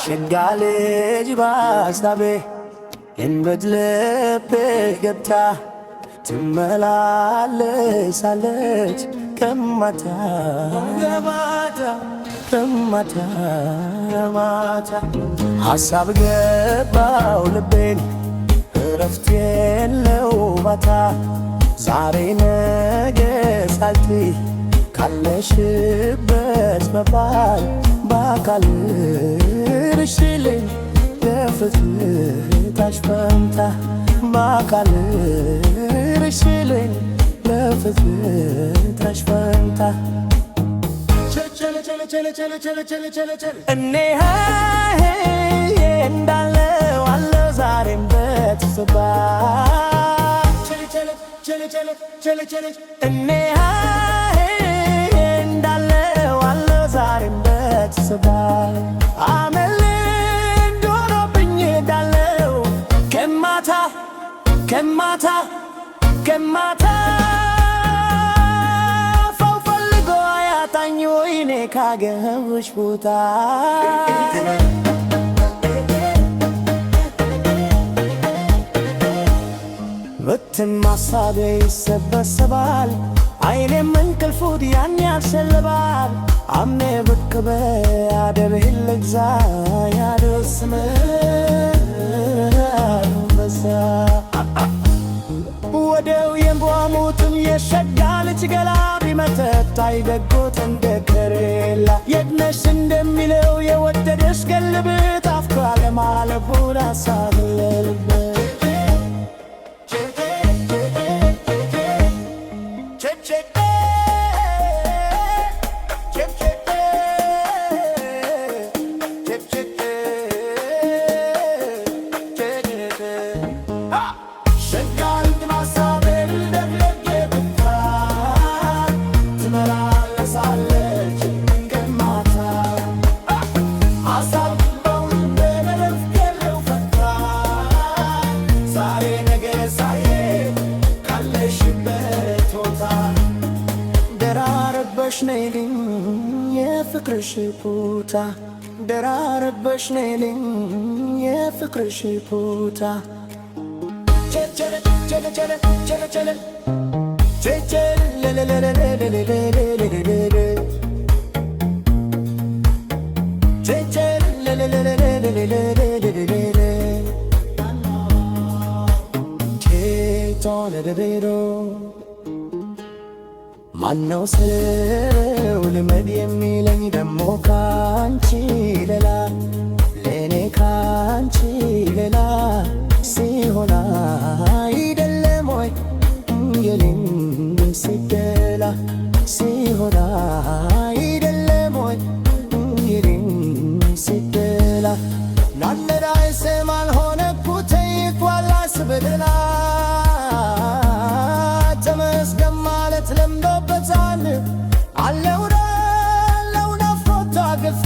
شنقالج باستابي እንበድለብ ገብታ ትመላለሳለች ከማታ ከማታ ሐሳብ ገባው ልቤን እረፍት የለው ባታ ዛሬ ነገ ሳልትይ ካለሽበት መባል በአካል ርሽልኝ ለፍትታሽ ፈንታ በአካል ርሽልኝ ለፍትታሽ ፈንታ እኔ እንዳለው አለው ዛሬም በትስባ እኔ እንዳለው አለው ዛሬም በትስባ አመል ዶሮብኝ ዳለው ከማታ ከማታ ከማታ ፈው ፈልጎ ያጣኝ ወይኔ ካገኘሁሽ ቦታ ብትን ማሳቤ ይሰበሰባል አይኔም እንቅልፉት ያን ያሸልባል አምኔ ብቅ በአደብህን ልግዛ ያደስም በዛ ወደው የንቧሙትም የሸጋ ልጅ ገላ ቢመተት አይደጎት እንደ ከሬላ የድነሽ እንደሚለው የወደደሽ ገልብት አፍቷ ለማለቡን አሳብለልበት ነይልኝ የፍቅርሽ ቦታ ደራረበሽ ነይልኝ የፍቅርሽ ቦታ ማነው ሰው ልመድ የሚለኝ ደሞ ካንቺ ሌላ ለኔ ካንቺ ሌላ ሲሆን አይደለም ወይ የኔን ሲደላ ሲሆን አይደለም ወይ የኔን ሲደላ ናለዳይ ሰማል ሆነ ኩተይ ኳላስ በደላ ተመስገን ማለት ለምዶበታል አለውና ናፍቆት ግፍ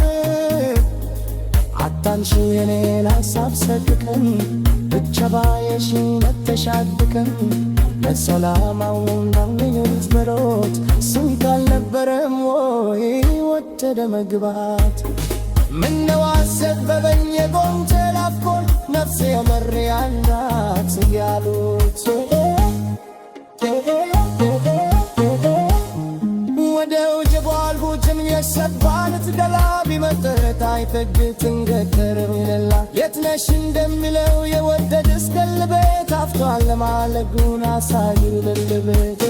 አታንሺ የኔን ሐሳብ ሰድቀን ብቻ ባየሽ መተሻድቀን ለሰላማው ናምኝት መሮት ስንት አልነበረም ወይ ወደደ መግባት ምነው አሰበበኝ የጎንተል አፍቆን ነፍሴ የመሬ ያላት ያሉት ወደው ጀባልሁትም የሰባለት ገላ ቢመጥረት አይፈግት እንገተርም ይለላ የትነሽ እንደሚለው የወደደስ ገልቤት አፍቷል ለማለጉን አሳዩ ልልቤት